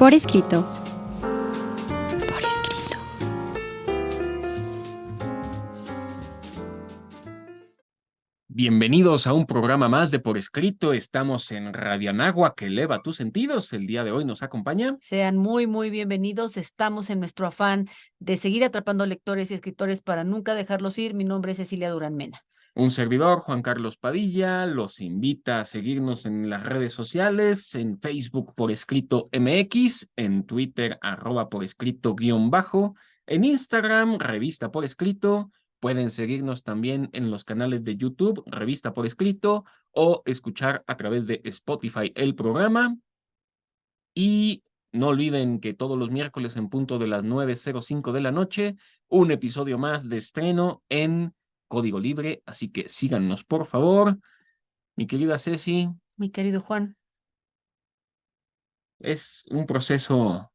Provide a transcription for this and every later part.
Por escrito. Por escrito. Bienvenidos a un programa más de Por Escrito. Estamos en Radio Anáhuac, que eleva tus sentidos. El día de hoy nos acompaña. Sean muy bienvenidos. Estamos en nuestro afán de seguir atrapando lectores y escritores para nunca dejarlos ir. Mi nombre es Cecilia Durán Mena. Un servidor, Juan Carlos Padilla, los invita a seguirnos en las redes sociales, en Facebook Por Escrito MX, en Twitter @por escrito _, en Instagram Revista Por Escrito. Pueden seguirnos también en los canales de YouTube, Revista Por Escrito, o escuchar a través de Spotify el programa. Y no olviden que todos los miércoles en punto de las 9:05 de la noche, un episodio más de estreno en Código Libre, así que síganos, por favor. Mi querida Ceci, Mi querido Juan. es un proceso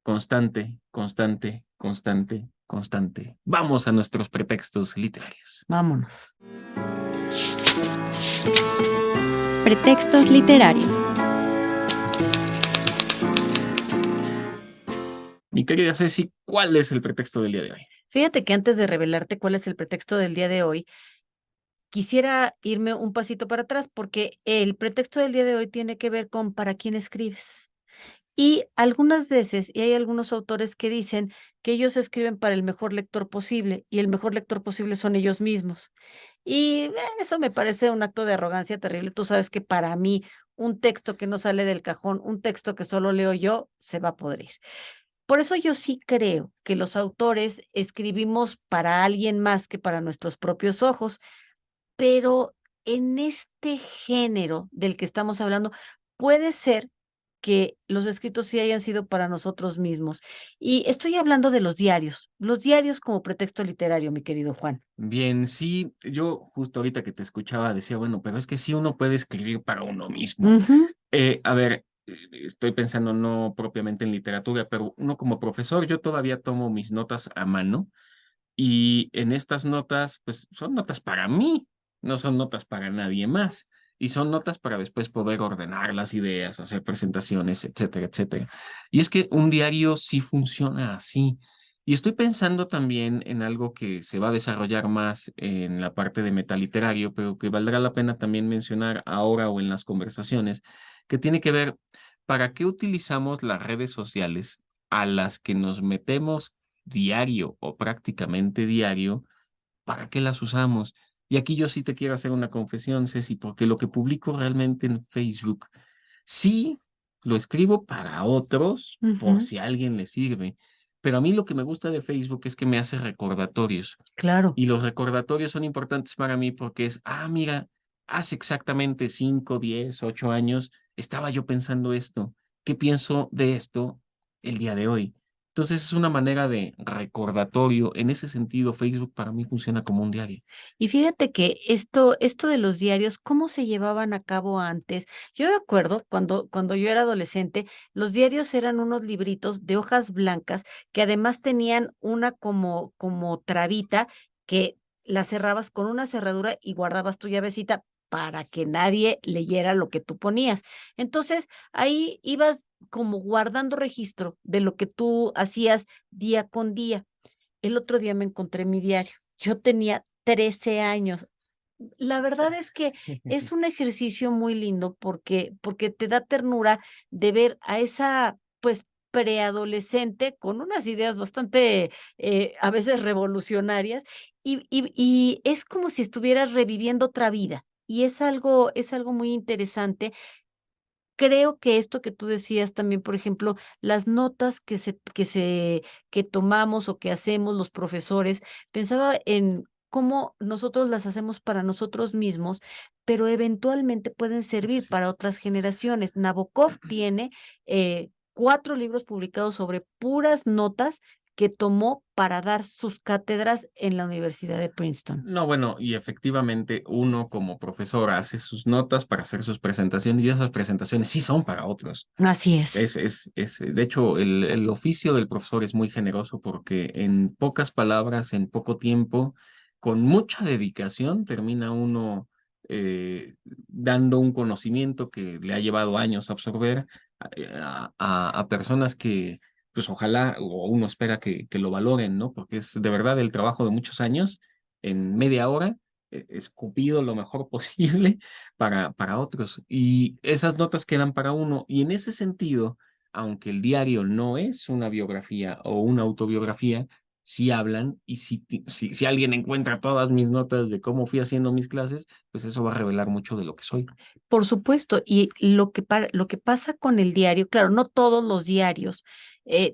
constante. Vamos a nuestros pretextos literarios. Vámonos. Pretextos literarios. Mi querida Ceci, ¿cuál es el pretexto del día de hoy? Fíjate que antes de revelarte cuál es el pretexto del día de hoy, quisiera irme un pasito para atrás porque el pretexto del día de hoy tiene que ver con para quién escribes. Y algunas veces, y hay algunos autores que dicen que ellos escriben para el mejor lector posible, y el mejor lector posible son ellos mismos. Y eso me parece un acto de arrogancia terrible. Tú sabes que para mí un texto que no sale del cajón, un texto que solo leo yo, se va a podrir. Por eso yo sí creo que los autores escribimos para alguien más que para nuestros propios ojos, pero en este género del que estamos hablando, puede ser que los escritos sí hayan sido para nosotros mismos. Y estoy hablando de los diarios como pretexto literario, mi querido Juan. Bien, sí, yo justo ahorita que te escuchaba decía, bueno, pero es que sí uno puede escribir para uno mismo. Ujú. A ver, estoy pensando no propiamente en literatura, pero uno como profesor, yo todavía tomo mis notas a mano y en estas notas, pues son notas para mí, no son notas para nadie más. Y son notas para después poder ordenar las ideas, hacer presentaciones, etcétera, etcétera. Y es que un diario sí funciona así. Y estoy pensando también en algo que se va a desarrollar más en la parte de metaliterario, pero que valdrá la pena también mencionar ahora o en las conversaciones, que tiene que ver para qué utilizamos las redes sociales a las que nos metemos diario o prácticamente diario, ¿para qué las usamos? Y aquí yo sí te quiero hacer una confesión, Ceci, porque lo que publico realmente en Facebook, sí lo escribo para otros, por Ujú. si a alguien le sirve, pero a mí lo que me gusta de Facebook es que me hace recordatorios. Claro. Y los recordatorios son importantes para mí porque es, mira, hace exactamente 5, 10, 8 años estaba yo pensando esto. ¿Qué pienso de esto el día de hoy? Entonces es una manera de recordatorio. En ese sentido, Facebook para mí funciona como un diario. Y fíjate que esto de los diarios, ¿cómo se llevaban a cabo antes? Yo me acuerdo cuando yo era adolescente, los diarios eran unos libritos de hojas blancas que además tenían una como trabita que la cerrabas con una cerradura y guardabas tu llavecita para que nadie leyera lo que tú ponías. Entonces, ahí ibas como guardando registro de lo que tú hacías día con día. El otro día me encontré mi diario. Yo tenía 13 años. La verdad es que es un ejercicio muy lindo porque te da ternura de ver a esa, pues, preadolescente con unas ideas bastante, a veces revolucionarias, y es como si estuvieras reviviendo otra vida, y es algo muy interesante. Creo que esto que tú decías también, por ejemplo, las notas que tomamos o que hacemos los profesores, pensaba en cómo nosotros las hacemos para nosotros mismos, pero eventualmente pueden servir Sí. para otras generaciones. Nabokov tiene, 4 libros publicados sobre puras notas que tomó para dar sus cátedras en la Universidad de Princeton. No, bueno, y efectivamente uno como profesor hace sus notas para hacer sus presentaciones y esas presentaciones sí son para otros. Así es. De hecho, el oficio del profesor es muy generoso porque en pocas palabras, en poco tiempo, con mucha dedicación, termina uno dando un conocimiento que le ha llevado años absorber a personas que, pues ojalá, o uno espera que lo valoren, ¿no? Porque es de verdad el trabajo de muchos años en media hora, escupido lo mejor posible para otros. Y esas notas quedan para uno. Y en ese sentido, aunque el diario no es una biografía o una autobiografía, sí hablan y si alguien encuentra todas mis notas de cómo fui haciendo mis clases, pues eso va a revelar mucho de lo que soy. Por supuesto, y lo que pasa con el diario, claro, no todos los diarios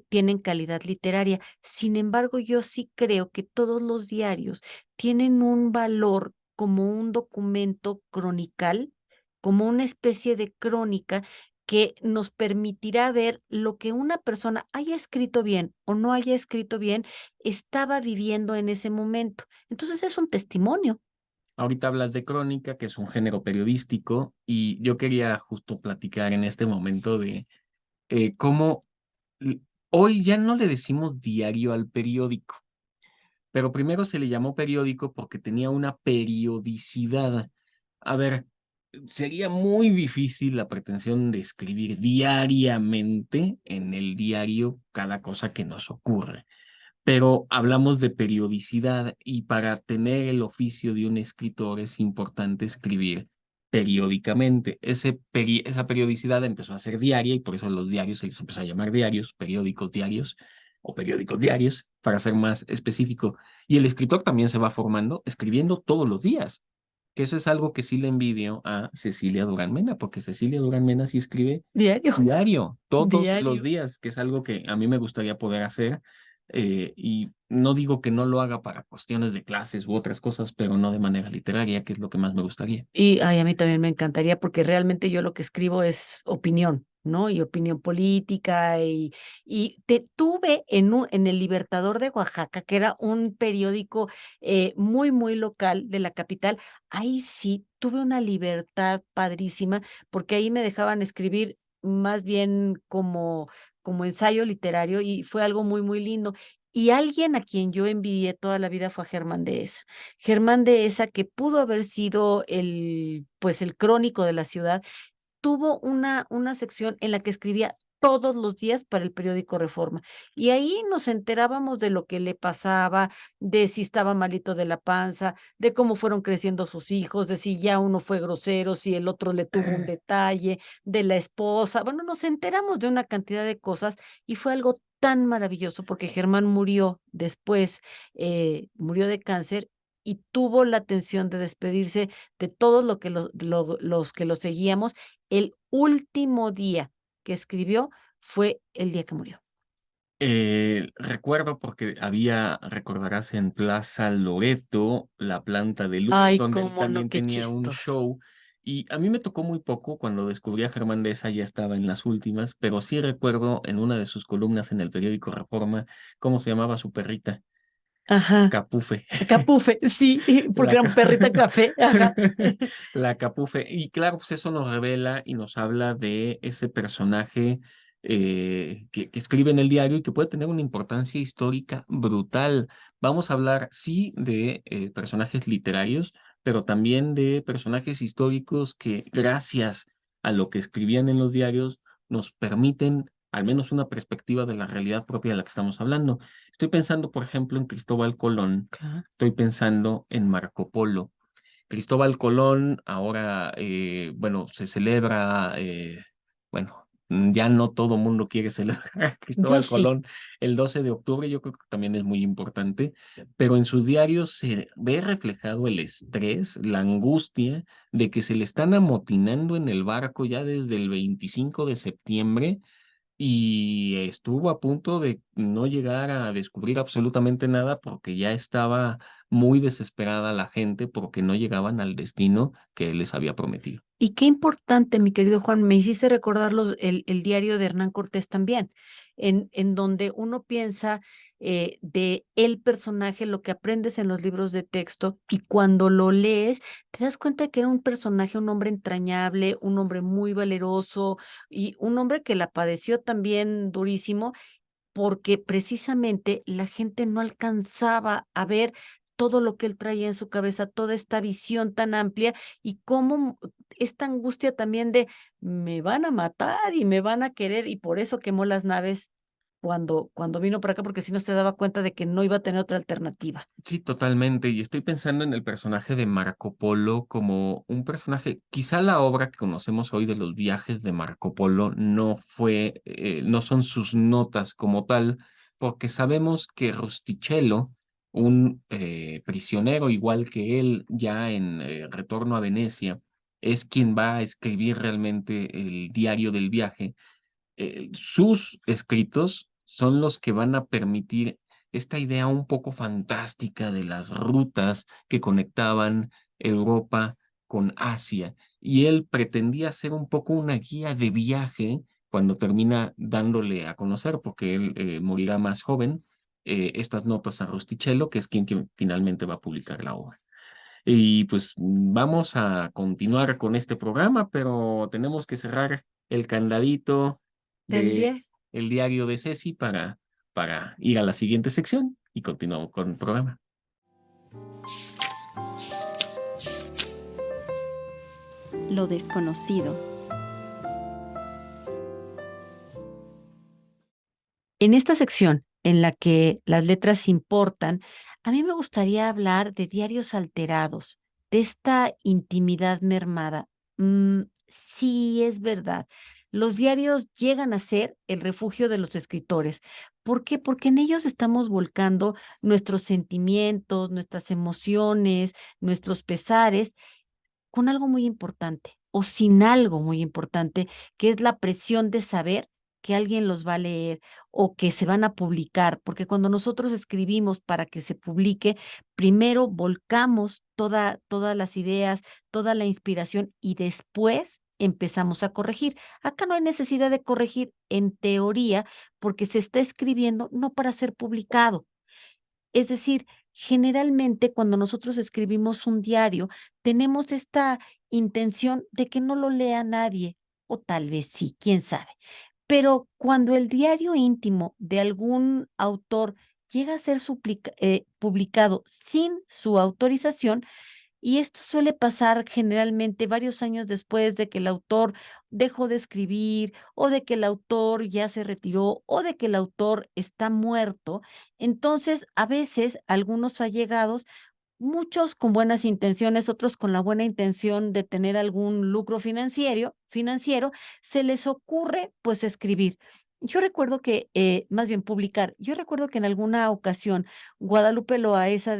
tienen calidad literaria. Sin embargo, yo sí creo que todos los diarios tienen un valor como un documento cronical, como una especie de crónica que nos permitirá ver lo que una persona haya escrito bien o no haya escrito bien, estaba viviendo en ese momento. Entonces es un testimonio. Ahorita hablas de crónica, que es un género periodístico, y yo quería justo platicar en este momento de cómo hoy ya no le decimos diario al periódico, pero primero se le llamó periódico porque tenía una periodicidad. A ver, sería muy difícil la pretensión de escribir diariamente en el diario cada cosa que nos ocurre, pero hablamos de periodicidad y para tener el oficio de un escritor es importante escribir periódicamente. Esa periodicidad empezó a ser diaria y por eso los diarios se les empezó a llamar diarios, periódicos diarios o periódicos diarios, para ser más específico. Y el escritor también se va formando escribiendo todos los días, que eso es algo que sí le envidio a Cecilia Durán Mena, porque Cecilia Durán Mena sí escribe Diario. diario, todos los Diario. días, que es algo que a mí me gustaría poder hacer. Y no digo que no lo haga para cuestiones de clases u otras cosas, pero no de manera literaria, que es lo que más me gustaría. Y ay, a mí también me encantaría porque realmente yo lo que escribo es opinión, ¿no? Y opinión política y te tuve en el Libertador de Oaxaca, que era un periódico muy, muy local de la capital. Ahí sí tuve una libertad padrísima porque ahí me dejaban escribir más bien como ensayo literario y fue algo muy, muy lindo. Y alguien a quien yo envidié toda la vida fue a Germán Dehesa. Germán Dehesa, que pudo haber sido pues el crónico de la ciudad, tuvo una sección en la que escribía todos los días para el periódico Reforma. Y ahí nos enterábamos de lo que le pasaba, de si estaba malito de la panza, de cómo fueron creciendo sus hijos, de si ya uno fue grosero, si el otro le tuvo un detalle, de la esposa. Bueno, nos enteramos de una cantidad de cosas y fue algo tan maravilloso porque Germán murió después, murió de cáncer y tuvo la atención de despedirse de todos lo que los que lo seguíamos. El último día que escribió fue el día que murió. Recuerdo porque había, recordarás, en Plaza Loreto, la planta de luz, Ay, donde él cómo no, también qué tenía un chistoso. show. Y a mí me tocó muy poco cuando descubrí a Germán Deza, ya estaba en las últimas, pero sí recuerdo en una de sus columnas en el periódico Reforma, ¿cómo se llamaba su perrita? Ajá. Capufe. Capufe, sí, porque La, era un perrito café. Ajá. la Capufe. Y claro, pues eso nos revela y nos habla de ese personaje que escribe en el diario y que puede tener una importancia histórica brutal. Vamos a hablar, sí, de personajes literarios, pero también de personajes históricos que, gracias a lo que escribían en los diarios, nos permiten al menos una perspectiva de la realidad propia de la que estamos hablando. Estoy pensando, por ejemplo, en Cristóbal Colón. Claro. Estoy pensando en Marco Polo. Cristóbal Colón ahora, bueno, se celebra, bueno, ya no todo mundo quiere celebrar a Yo Cristóbal sí. Colón el 12 de octubre, yo creo que también es muy importante, pero en sus diarios se ve reflejado el estrés, la angustia de que se le están amotinando en el barco ya desde el 25 de septiembre y estuvo a punto de no llegar a descubrir absolutamente nada porque ya estaba muy desesperada la gente porque no llegaban al destino que él les había prometido. Y qué importante, mi querido Juan, me hiciste recordar el diario de Hernán Cortés también, en donde uno piensa de el personaje, lo que aprendes en los libros de texto, y cuando lo lees, te das cuenta que era un personaje, un hombre entrañable, un hombre muy valeroso y un hombre que la padeció también durísimo porque precisamente la gente no alcanzaba a ver todo lo que él traía en su cabeza, toda esta visión tan amplia y cómo esta angustia también de me van a matar y me van a querer y por eso quemó las naves cuando vino para acá, porque si no se daba cuenta de que no iba a tener otra alternativa. Sí, totalmente. Y estoy pensando en el personaje de Marco Polo como un personaje, quizá la obra que conocemos hoy de los viajes de Marco Polo no son sus notas como tal, porque sabemos que Rustichello, un prisionero igual que él, ya en Retorno a Venecia, es quien va a escribir realmente el diario del viaje. Sus escritos son los que van a permitir esta idea un poco fantástica de las rutas que conectaban Europa con Asia. Y él pretendía ser un poco una guía de viaje cuando termina dándole a conocer, porque él morirá más joven, estas notas a Rustichello, que es quien finalmente va a publicar la obra. Y pues vamos a continuar con este programa, pero tenemos que cerrar el candadito Del de día. el diario de Ceci para ir a la siguiente sección y continuamos con el programa. Lo desconocido. En esta sección en la que las letras importan, a mí me gustaría hablar de diarios alterados, de esta intimidad mermada. Sí, es verdad. Los diarios llegan a ser el refugio de los escritores. ¿Por qué? Porque en ellos estamos volcando nuestros sentimientos, nuestras emociones, nuestros pesares con algo muy importante o sin algo muy importante, que es la presión de saber que alguien los va a leer o que se van a publicar, porque cuando nosotros escribimos para que se publique, primero volcamos todas las ideas, toda la inspiración y después empezamos a corregir. Acá no hay necesidad de corregir en teoría porque se está escribiendo no para ser publicado. Es decir, generalmente cuando nosotros escribimos un diario, tenemos esta intención de que no lo lea nadie, o tal vez sí, quién sabe. Pero cuando el diario íntimo de algún autor llega a ser publicado sin su autorización, y esto suele pasar generalmente varios años después de que el autor dejó de escribir o de que el autor ya se retiró o de que el autor está muerto. Entonces, a veces algunos allegados, muchos con buenas intenciones, otros con la buena intención de tener algún lucro financiero, se les ocurre pues escribir. Yo recuerdo que, más bien publicar, yo recuerdo que en alguna ocasión Guadalupe Loaesa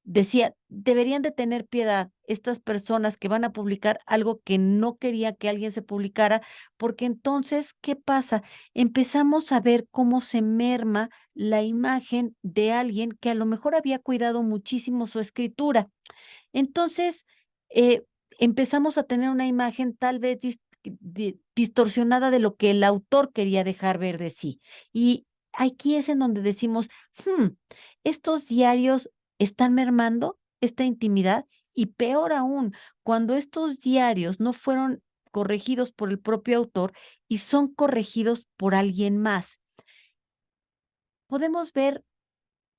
decía, deberían de tener piedad estas personas que van a publicar algo que no quería que alguien se publicara, porque entonces, ¿qué pasa? Empezamos a ver cómo se merma la imagen de alguien que a lo mejor había cuidado muchísimo su escritura. Entonces, eh, empezamos a tener una imagen tal vez distorsionada de lo que el autor quería dejar ver de sí. Y aquí es en donde decimos, estos diarios están mermando esta intimidad y peor aún, cuando estos diarios no fueron corregidos por el propio autor y son corregidos por alguien más. Podemos ver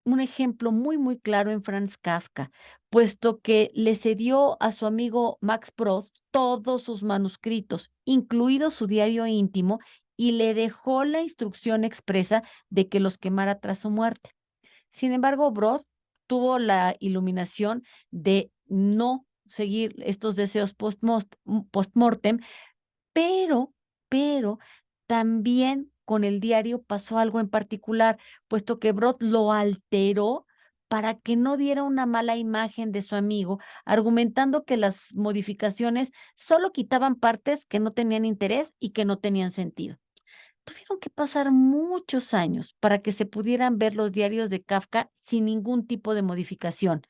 un ejemplo muy, muy claro en Franz Kafka, puesto que le cedió a su amigo Max Brod todos sus manuscritos, incluido su diario íntimo, y le dejó la instrucción expresa de que los quemara tras su muerte. Sin embargo, Brod tuvo la iluminación de no seguir estos deseos post-mortem, pero también con el diario pasó algo en particular, puesto que Brod lo alteró para que no diera una mala imagen de su amigo, argumentando que las modificaciones solo quitaban partes que no tenían interés y que no tenían sentido. Tuvieron que pasar muchos años para que se pudieran ver los diarios de Kafka sin ningún tipo de modificación.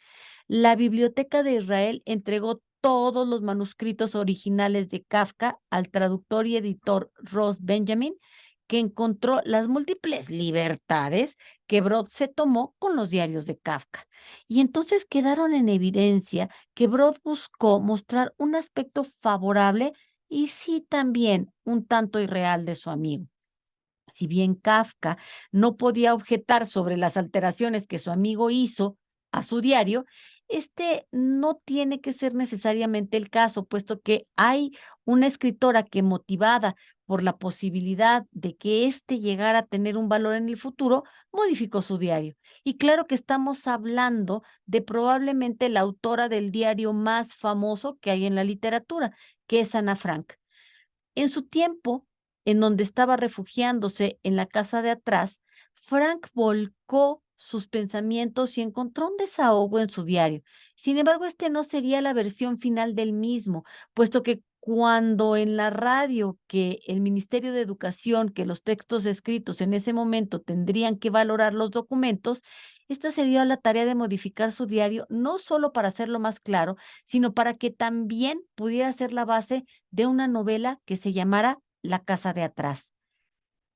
La Biblioteca de Israel entregó todos los manuscritos originales de Kafka al traductor y editor Ross Benjamin, que encontró las múltiples libertades que Brod se tomó con los diarios de Kafka. Y entonces quedaron en evidencia que Brod buscó mostrar un aspecto favorable y sí también un tanto irreal de su amigo. Si bien Kafka no podía objetar sobre las alteraciones que su amigo hizo, a su diario, este no tiene que ser necesariamente el caso, puesto que hay una escritora que, motivada por la posibilidad de que éste llegara a tener un valor en el futuro, modificó su diario. Y claro que estamos hablando de probablemente la autora del diario más famoso que hay en la literatura, que es Ana Frank. En su tiempo, en donde estaba refugiándose en la casa de atrás, Frank volcó sus pensamientos y encontró un desahogo en su diario. Sin embargo, este no sería la versión final del mismo, puesto que cuando en la radio que el Ministerio de Educación, que los textos escritos en ese momento tendrían que valorar los documentos, esta se dio a la tarea de modificar su diario, no solo para hacerlo más claro, sino para que también pudiera ser la base de una novela que se llamara La casa de atrás.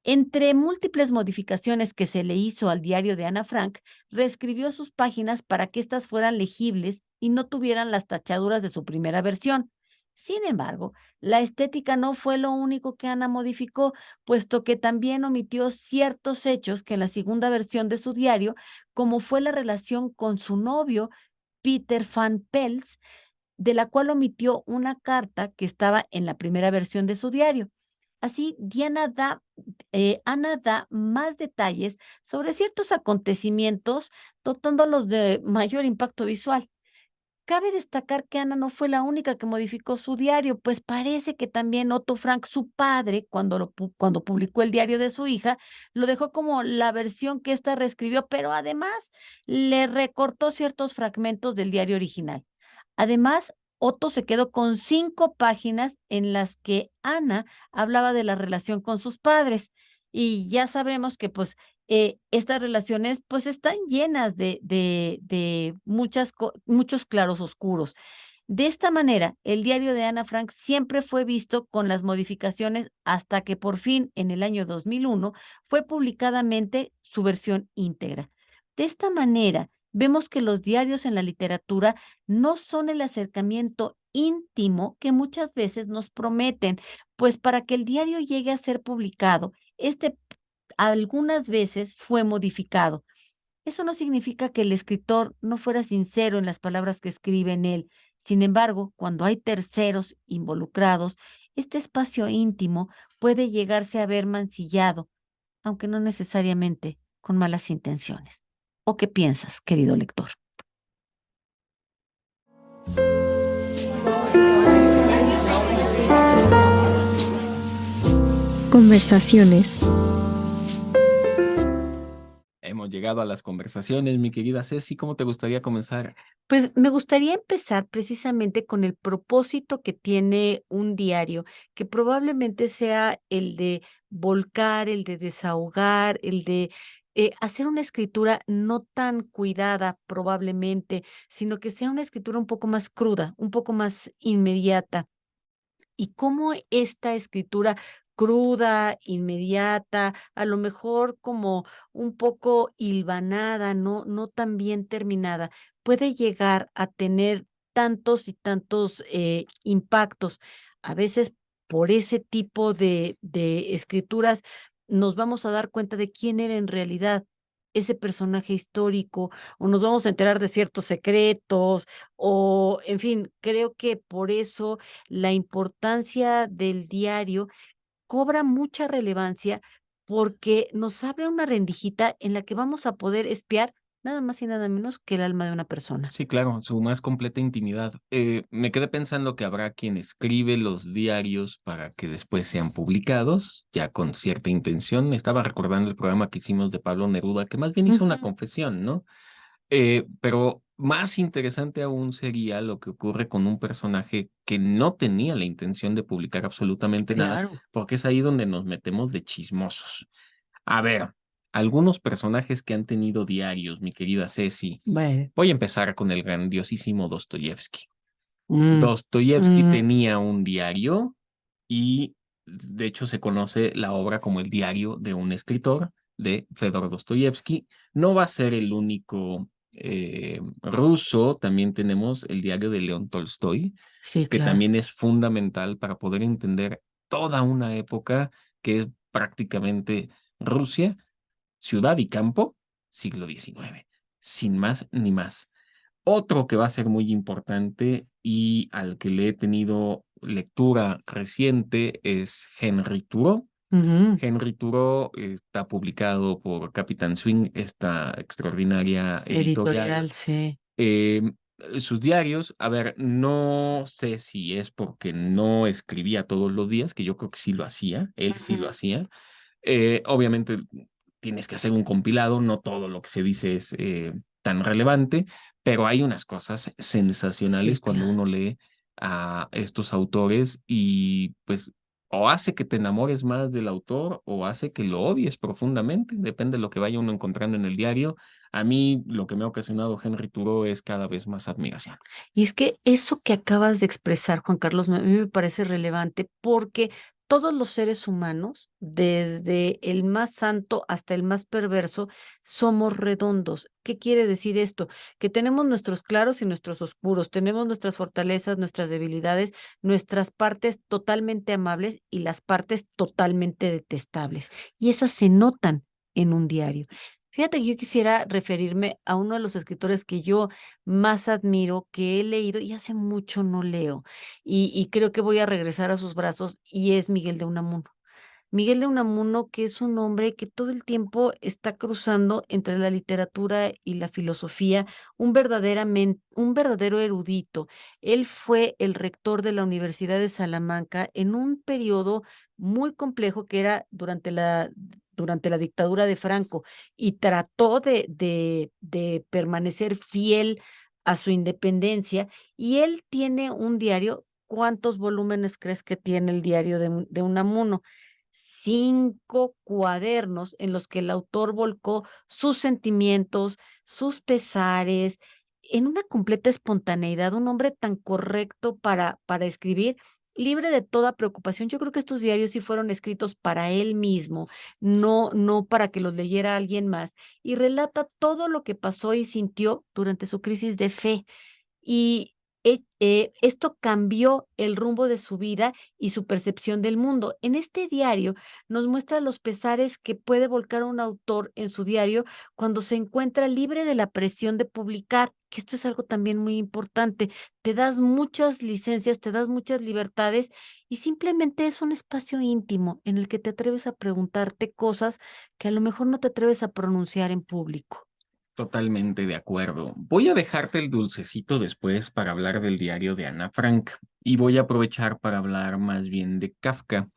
Entre múltiples modificaciones que se le hizo al diario de Ana Frank, reescribió sus páginas para que éstas fueran legibles y no tuvieran las tachaduras de su primera versión. Sin embargo, la estética no fue lo único que Ana modificó, puesto que también omitió ciertos hechos que en la segunda versión de su diario, como fue la relación con su novio, Peter Van Pels, de la cual omitió una carta que estaba en la primera versión de su diario. Así, Ana da más detalles sobre ciertos acontecimientos, dotándolos de mayor impacto visual. Cabe destacar que Ana no fue la única que modificó su diario, pues parece que también Otto Frank, su padre, cuando publicó el diario de su hija, lo dejó como la versión que ésta reescribió, pero además le recortó ciertos fragmentos del diario original. Además, Otto se quedó con 5 páginas en las que Ana hablaba de la relación con sus padres. Y ya sabemos que estas relaciones pues están llenas de muchos claros oscuros. De esta manera, el diario de Ana Frank siempre fue visto con las modificaciones hasta que por fin, en el año 2001, fue publicadamente su versión íntegra. De esta manera, vemos que los diarios en la literatura no son el acercamiento íntimo que muchas veces nos prometen, pues para que el diario llegue a ser publicado, este algunas veces fue modificado. Eso no significa que el escritor no fuera sincero en las palabras que escribe en él. Sin embargo, cuando hay terceros involucrados, este espacio íntimo puede llegarse a ver mancillado, aunque no necesariamente con malas intenciones. ¿O qué piensas, querido lector? Conversaciones. Hemos llegado a las conversaciones, mi querida Ceci. ¿Cómo te gustaría comenzar? Pues me gustaría empezar precisamente con el propósito que tiene un diario, que probablemente sea el de volcar, el de desahogar, el de hacer una escritura no tan cuidada probablemente, sino que sea una escritura un poco más cruda, un poco más inmediata. Y cómo esta escritura cruda, inmediata, a lo mejor como un poco hilvanada, no tan bien terminada, puede llegar a tener tantos y tantos impactos. A veces por ese tipo de escrituras nos vamos a dar cuenta de quién era en realidad ese personaje histórico, o nos vamos a enterar de ciertos secretos, o en fin, creo que por eso la importancia del diario cobra mucha relevancia porque nos abre una rendijita en la que vamos a poder espiar nada más y nada menos que el alma de una persona. Sí, claro, su más completa intimidad. Me quedé pensando que habrá quien escribe los diarios para que después sean publicados, ya con cierta intención. Estaba recordando el programa que hicimos de Pablo Neruda, que más bien hizo una Ujú. confesión, ¿no? Pero más interesante aún sería lo que ocurre con un personaje que no tenía la intención de publicar absolutamente nada, Claro. porque es ahí donde nos metemos de chismosos. A ver, algunos personajes que han tenido diarios, mi querida Ceci. Bueno. Voy a empezar con el grandiosísimo Dostoyevsky. Mm, Dostoyevsky mm, tenía un diario y de hecho se conoce la obra como el diario de un escritor de Fedor Dostoyevsky. No va a ser el único ruso, también tenemos el diario de León Tolstoy, sí, que claro. también es fundamental para poder entender toda una época que es prácticamente Rusia, ciudad y campo, siglo XIX, sin más ni más. Otro que va a ser muy importante y al que le he tenido lectura reciente es Henry Thoreau. Ujú. Henry Thoreau está publicado por Capitán Swing, esta extraordinaria editorial. Editorial, sí. Eh, Sus diarios, a ver, no sé si es porque no escribía todos los días, que yo creo que sí lo hacía, él sí lo Ujú. hacía. Obviamente tienes que hacer un compilado, no todo lo que se dice es tan relevante, pero hay unas cosas Sí, sensacionales cuando claro. uno lee a estos autores y pues o hace que te enamores más del autor o hace que lo odies profundamente, depende de lo que vaya uno encontrando en el diario. A mí lo que me ha ocasionado Henry Thoreau es cada vez más admiración. Y es que eso que acabas de expresar, Juan Carlos, a mí me parece relevante porque todos los seres humanos, desde el más santo hasta el más perverso, somos redondos. ¿Qué quiere decir esto? Que tenemos nuestros claros y nuestros oscuros, tenemos nuestras fortalezas, nuestras debilidades, nuestras partes totalmente amables y las partes totalmente detestables. Y esas se notan en un diario. Fíjate que yo quisiera referirme a uno de los escritores que yo más admiro, que he leído y hace mucho no leo, y creo que voy a regresar a sus brazos, y es Miguel de Unamuno. Miguel de Unamuno, que es un hombre que todo el tiempo está cruzando entre la literatura y la filosofía, un verdadero erudito. Él fue el rector de la Universidad de Salamanca en un periodo muy complejo que era durante la dictadura de Franco, y trató de permanecer fiel a su independencia, y él tiene un diario. ¿Cuántos volúmenes crees que tiene el diario de Unamuno? 5 cuadernos en los que el autor volcó sus sentimientos, sus pesares, en una completa espontaneidad, un hombre tan correcto para escribir, libre de toda preocupación. Yo creo que estos diarios sí fueron escritos para él mismo, no para que los leyera alguien más, y relata todo lo que pasó y sintió durante su crisis de fe. Y esto cambió el rumbo de su vida y su percepción del mundo. En este diario nos muestra los pesares que puede volcar un autor en su diario cuando se encuentra libre de la presión de publicar, que esto es algo también muy importante. Te das muchas licencias, te das muchas libertades, y simplemente es un espacio íntimo en el que te atreves a preguntarte cosas que a lo mejor no te atreves a pronunciar en público. Totalmente de acuerdo. Voy a dejarte el dulcecito después para hablar del diario de Ana Frank y voy a aprovechar para hablar más bien de Kafka.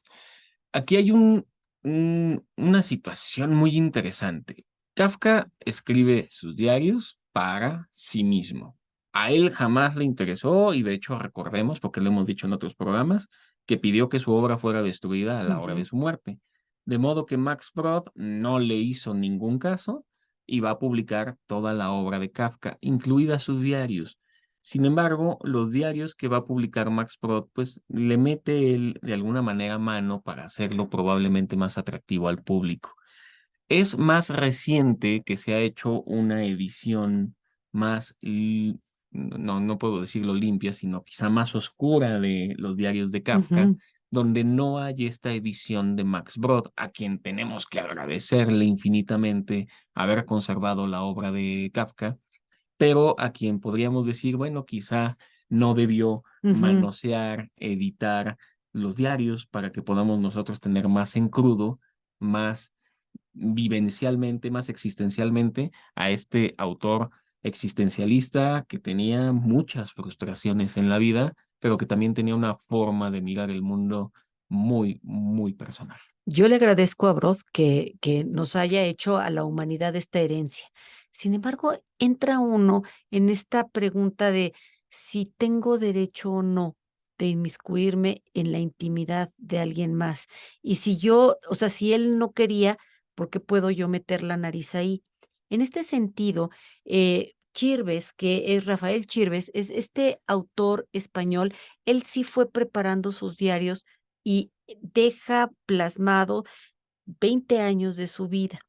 Aquí hay una situación muy interesante. Kafka escribe sus diarios para sí mismo. A él jamás le interesó y de hecho recordemos, porque lo hemos dicho en otros programas, que pidió que su obra fuera destruida a la hora de Ujú. su muerte. De modo que Max Brod no le hizo ningún caso y va a publicar toda la obra de Kafka, incluidas sus diarios. Sin embargo, los diarios que va a publicar Max Brod, pues le mete él de alguna manera mano para hacerlo probablemente más atractivo al público. Es más reciente que se ha hecho una edición más, no puedo decirlo limpia, sino quizá más oscura de los diarios de Kafka, Ujú. donde no hay esta edición de Max Brod, a quien tenemos que agradecerle infinitamente haber conservado la obra de Kafka, pero a quien podríamos decir, bueno, quizá no debió Ujú. manosear, editar los diarios para que podamos nosotros tener más en crudo, más vivencialmente, más existencialmente a este autor existencialista que tenía muchas frustraciones en la vida, pero que también tenía una forma de mirar el mundo muy, muy personal. Yo le agradezco a Broad que nos haya hecho a la humanidad esta herencia. Sin embargo, entra uno en esta pregunta de si tengo derecho o no de inmiscuirme en la intimidad de alguien más. Y si yo, o sea, si él no quería, ¿por qué puedo yo meter la nariz ahí? En este sentido, Chirves, que es Rafael Chirves, es este autor español. Él sí fue preparando sus diarios y deja plasmado 20 años de su vida.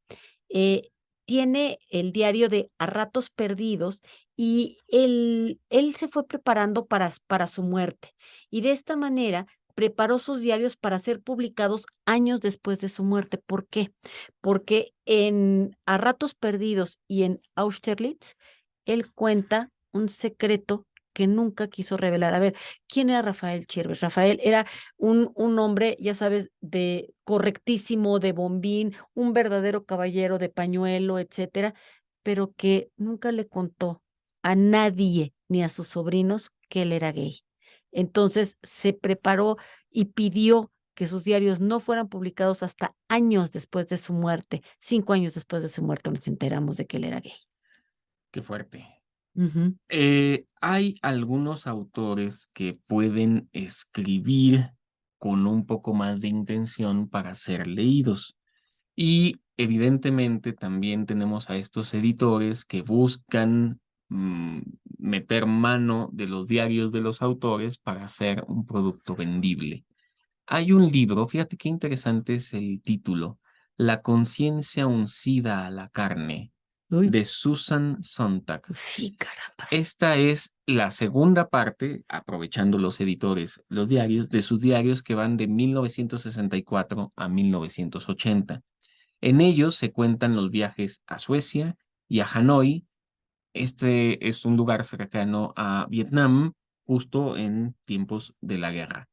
Eh, Tiene el diario de A Ratos Perdidos, y él se fue preparando para su muerte. Y de esta manera preparó sus diarios para ser publicados años después de su muerte. ¿Por qué? Porque en A Ratos Perdidos y en Austerlitz, él cuenta un secreto que nunca quiso revelar. A ver, ¿quién era Rafael Chirves? Rafael era un hombre, ya sabes, de correctísimo, de bombín, un verdadero caballero de pañuelo, etcétera, pero que nunca le contó a nadie, ni a sus sobrinos, que él era gay. Entonces se preparó y pidió que sus diarios no fueran publicados hasta años después de su muerte. 5 años después de su muerte nos enteramos de que él era gay. Qué fuerte. Ujú. Hay algunos autores que pueden escribir con un poco más de intención para ser leídos. Y evidentemente también tenemos a estos editores que buscan mm, meter mano de los diarios de los autores para hacer un producto vendible. Hay un libro, fíjate qué interesante es el título, La conciencia uncida a la carne, Uy, de Susan Sontag. sí, carambas. Esta es la segunda parte, aprovechando los editores, los diarios, de sus diarios que van de 1964 a 1980. En ellos se cuentan los viajes a Suecia y a Hanoi. Este es un lugar cercano a Vietnam, justo en tiempos de la guerra.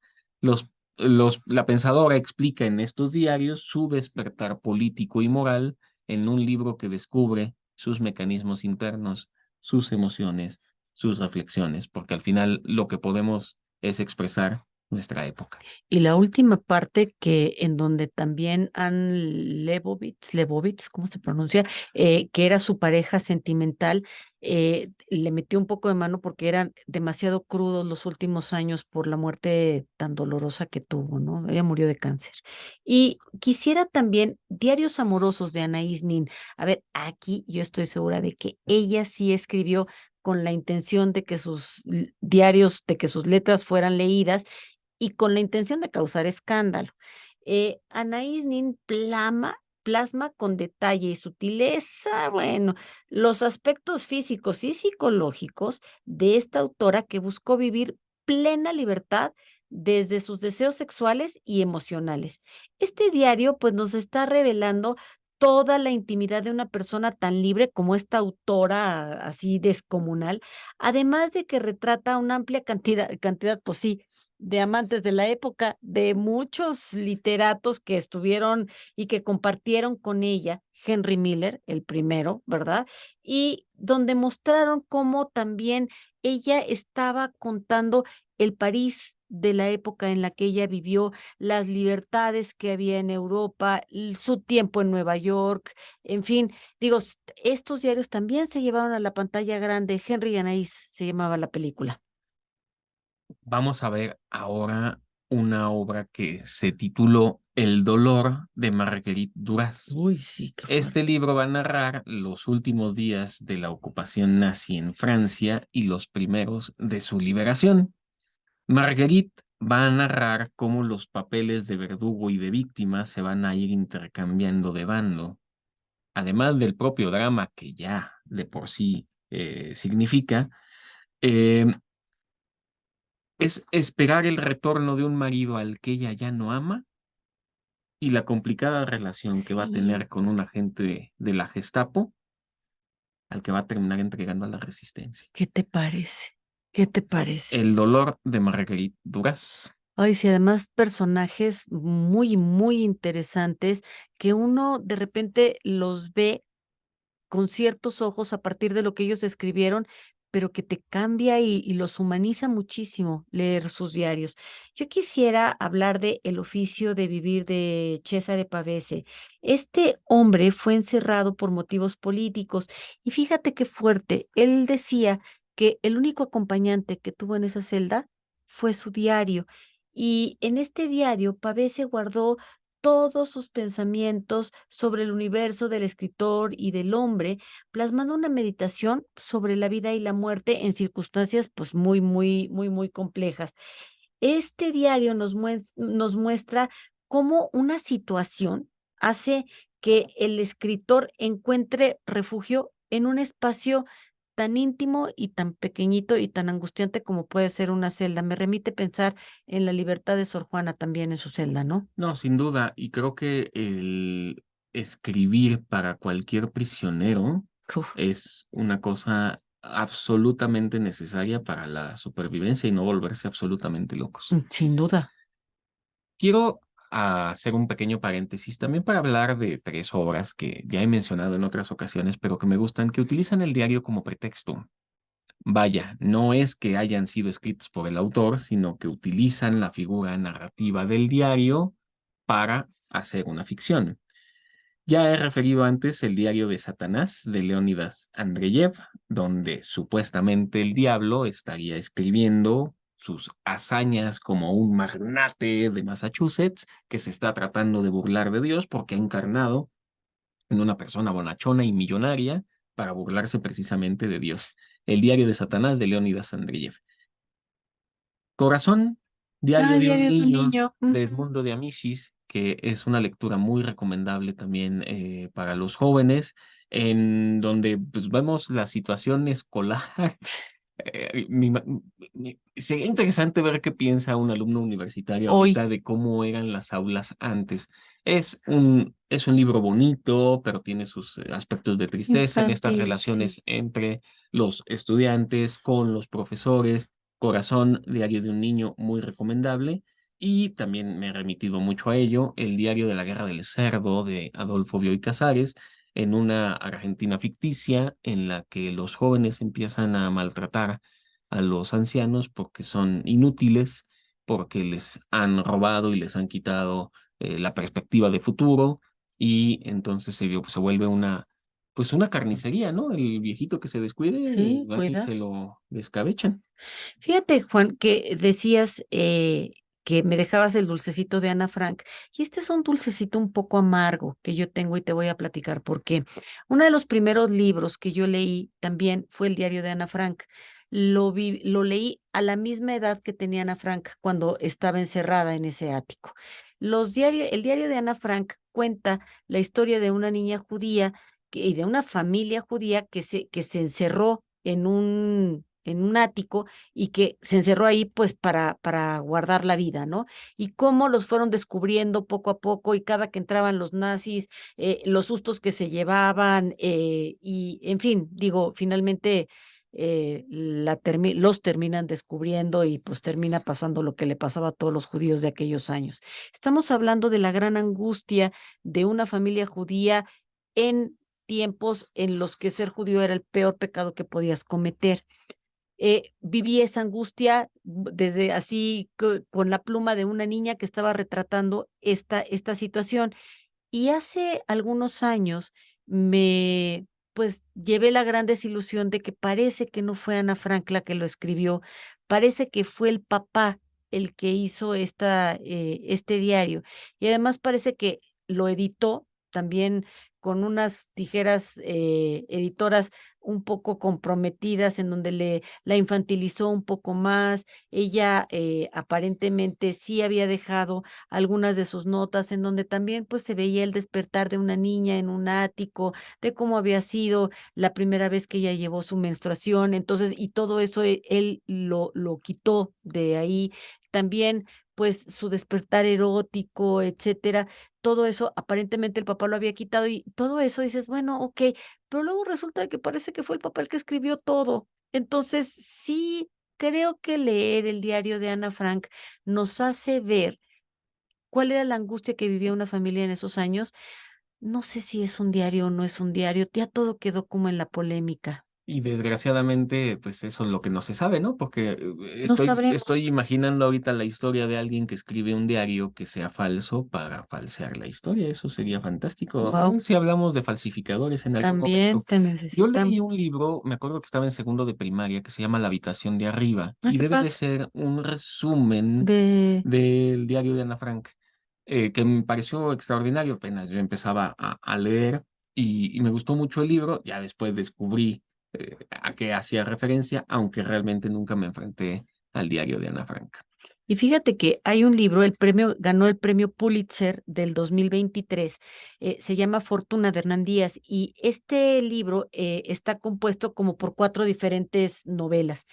La pensadora explica en estos diarios su despertar político y moral en un libro que descubre sus mecanismos internos, sus emociones, sus reflexiones, porque al final lo que podemos es expresar nuestra época. Y la última parte que en donde también Anne Lebovitz, ¿cómo se pronuncia? Que era su pareja sentimental, le metió un poco de mano porque eran demasiado crudos los últimos años por la muerte tan dolorosa que tuvo, ¿no? Ella murió de cáncer. Y quisiera también Diarios amorosos de Anaïs Nin. A ver, aquí yo estoy segura de que ella sí escribió con la intención de que sus diarios, de que sus letras fueran leídas y con la intención de causar escándalo. Anaïs Nin plasma con detalle y sutileza, bueno, los aspectos físicos y psicológicos de esta autora que buscó vivir plena libertad desde sus deseos sexuales y emocionales. Este diario pues nos está revelando toda la intimidad de una persona tan libre como esta autora así descomunal, además de que retrata una amplia cantidad, pues sí, de amantes de la época, de muchos literatos que estuvieron y que compartieron con ella, Henry Miller, el primero, ¿verdad? Y donde mostraron cómo también ella estaba contando el París de la época en la que ella vivió, las libertades que había en Europa, su tiempo en Nueva York, en fin, digo, estos diarios también se llevaron a la pantalla grande. Henry y Anaís se llamaba la película. Vamos a ver ahora una obra que se tituló El dolor de Marguerite Duras. Uy, sí, qué Este fuerte. libro va a narrar los últimos días de la ocupación nazi en Francia y los primeros de su liberación. Marguerite va a narrar cómo los papeles de verdugo y de víctima se van a ir intercambiando de bando, además del propio drama que ya de por sí significa. eh, es esperar el retorno de un marido al que ella ya no ama y la complicada relación que va a Sí. tener con un agente de la Gestapo al que va a terminar entregando a la resistencia. ¿Qué te parece? ¿Qué te parece? El dolor de Marguerite Duras. Ay, sí, además personajes muy, muy interesantes que uno de repente los ve con ciertos ojos a partir de lo que ellos escribieron, pero que te cambia y los humaniza muchísimo leer sus diarios. Yo quisiera hablar de El oficio de vivir de Cesare Pavese. Este hombre fue encerrado por motivos políticos y fíjate qué fuerte. Él decía que el único acompañante que tuvo en esa celda fue su diario. Y en este diario, Pavese guardó todos sus pensamientos sobre el universo del escritor y del hombre, plasmando una meditación sobre la vida y la muerte en circunstancias pues muy, muy, muy, muy complejas. Este diario nos muestra cómo una situación hace que el escritor encuentre refugio en un espacio tan íntimo y tan pequeñito y tan angustiante como puede ser una celda. Me remite pensar en la libertad de Sor Juana también en su celda, ¿no? No, sin duda, y creo que el escribir para cualquier prisionero Uf. es una cosa absolutamente necesaria para la supervivencia y no volverse absolutamente locos. Sin duda. Quiero hacer un pequeño paréntesis también para hablar de tres obras que ya he mencionado en otras ocasiones, pero que me gustan, que utilizan el diario como pretexto. Vaya, no es que hayan sido escritos por el autor, sino que utilizan la figura narrativa del diario para hacer una ficción. Ya he referido antes el diario de Satanás de Leónidas Andreyev, donde supuestamente el diablo estaría escribiendo sus hazañas como un magnate de Massachusetts que se está tratando de burlar de Dios porque ha encarnado en una persona bonachona y millonaria para burlarse precisamente de Dios. El diario de Satanás de Leónidas Andreyev. Corazón, diario Ay, de un diario de un niño niño. de Ujú. Edmundo de Amicis, que es una lectura muy recomendable también para los jóvenes, en donde pues, vemos la situación escolar. Sería interesante ver qué piensa un alumno universitario Hoy, ahorita de cómo eran las aulas antes. Es un libro bonito, pero tiene sus aspectos de tristeza en estas infantil, sí. relaciones entre los estudiantes con los profesores. Corazón, diario de un niño, muy recomendable. Y también me he remitido mucho a ello, el diario de la Guerra del Cerdo de Adolfo Bioy Casares, en una Argentina ficticia en la que los jóvenes empiezan a maltratar a los ancianos porque son inútiles, porque les han robado y les han quitado la perspectiva de futuro, y entonces se vuelve pues una carnicería, ¿no? El viejito que se descuide, Sí, van y cuidado. se lo descabechan. Fíjate, Juan, que decías que me dejabas el dulcecito de Ana Frank, y este es un dulcecito un poco amargo que yo tengo y te voy a platicar porque uno de los primeros libros que yo leí también fue el diario de Ana Frank. Lo leí a la misma edad que tenía Ana Frank cuando estaba encerrada en ese ático. El diario de Ana Frank cuenta la historia de una niña judía y de una familia judía que se encerró en un ático y que se encerró ahí pues para guardar la vida, ¿no? Y cómo los fueron descubriendo poco a poco y cada que entraban los nazis, los sustos que se llevaban y en fin, digo, finalmente los terminan descubriendo y pues termina pasando lo que le pasaba a todos los judíos de aquellos años. Estamos hablando de la gran angustia de una familia judía en tiempos en los que ser judío era el peor pecado que podías cometer. Viví esa angustia desde así con la pluma de una niña que estaba retratando esta situación. Y hace algunos años pues, llevé la gran desilusión de que parece que no fue Ana Frank la que lo escribió, parece que fue el papá el que hizo este diario. Y además parece que lo editó también con unas tijeras editoras un poco comprometidas, en donde la infantilizó un poco más. Ella aparentemente sí había dejado algunas de sus notas en donde también pues se veía el despertar de una niña en un ático, de cómo había sido la primera vez que ella llevó su menstruación, entonces, y todo eso él lo quitó de ahí. También pues su despertar erótico, etcétera, todo eso aparentemente el papá lo había quitado y todo eso dices, bueno, ok, pero luego resulta que parece que fue el papá el que escribió todo. Entonces, sí, creo que leer el diario de Ana Frank nos hace ver cuál era la angustia que vivía una familia en esos años. No sé si es un diario o no es un diario, ya todo quedó como en la polémica. Y desgraciadamente, pues eso es lo que no se sabe, ¿no? Porque No sabremos. estoy imaginando ahorita la historia de alguien que escribe un diario que sea falso para falsear la historia. Eso sería fantástico. A Wow, ver si hablamos de falsificadores en algún también momento. te Yo leí necesitamos. un libro, me acuerdo que estaba en segundo de primaria, que se llama La habitación de arriba, Ah, y qué debe de padre. ser un resumen De, del diario de Ana Frank, que me pareció extraordinario. Apenas yo empezaba a leer y me gustó mucho el libro. Ya después descubrí a qué hacía referencia, aunque realmente nunca me enfrenté al diario de Ana Frank. y fíjate que hay un libro, ganó el premio Pulitzer del 2023, se llama Fortuna de Hernán Díaz, y este libro está compuesto como por 4 diferentes novelas.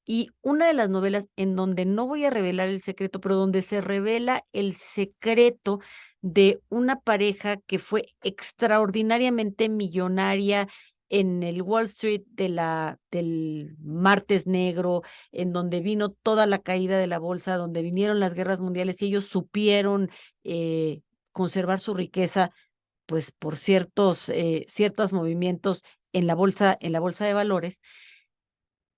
Y una de las novelas en donde no voy a revelar el secreto, pero donde se revela el secreto de una pareja que fue extraordinariamente millonaria en el Wall Street del martes negro, en donde vino toda la caída de la bolsa, donde vinieron las guerras mundiales y ellos supieron conservar su riqueza, pues por ciertos movimientos en la bolsa de valores.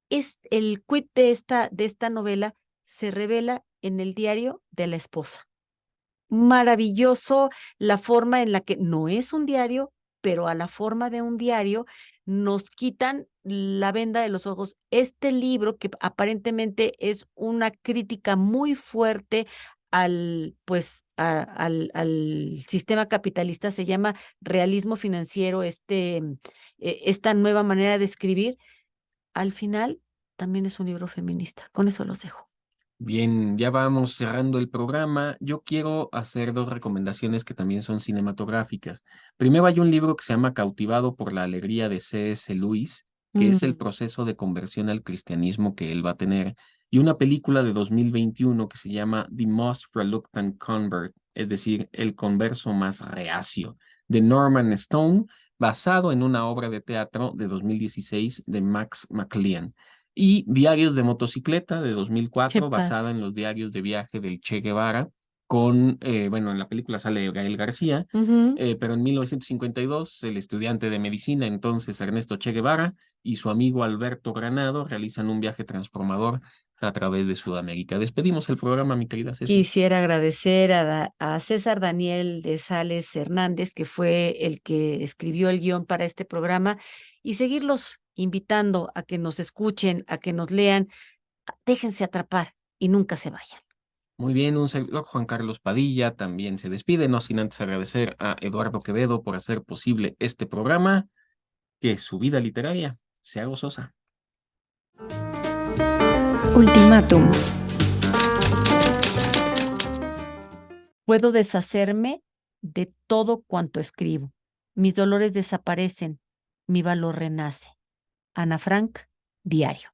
El quid de esta novela se revela en el diario de la esposa. Maravilloso la forma en la que no es un diario, pero a la forma de un diario nos quitan la venda de los ojos. Este libro, que aparentemente es una crítica muy fuerte al sistema capitalista, se llama realismo financiero, esta nueva manera de escribir, al final también es un libro feminista. Con eso los dejo. Bien, ya vamos cerrando el programa. Yo quiero hacer dos recomendaciones que también son cinematográficas. Primero hay un libro que se llama Cautivado por la alegría de C.S. Lewis, que es el proceso de conversión al cristianismo que él va a tener, y una película de 2021 que se llama The Most Reluctant Convert, es decir, El converso más reacio, de Norman Stone, basado en una obra de teatro de 2016 de Max McLean. Y Diarios de motocicleta de Qué 2004, padre. basada en los diarios de viaje del Che Guevara, bueno, en la película sale Gael García, pero en 1952 el estudiante de medicina, entonces Ernesto Che Guevara, y su amigo Alberto Granado realizan un viaje transformador a través de Sudamérica. Despedimos el programa, mi querida Ceci. Quisiera agradecer a César Daniel de Sales Hernández, que fue el que escribió el guión para este programa, y seguirlos invitando a que nos escuchen, a que nos lean. Déjense atrapar y nunca se vayan. Muy bien, un servidor Juan Carlos Padilla también se despide, no sin antes agradecer a Eduardo Quevedo por hacer posible este programa, que su vida literaria sea gozosa. Ultimátum. Puedo deshacerme de todo cuanto escribo. Mis dolores desaparecen, mi valor renace. Ana Frank, Diario.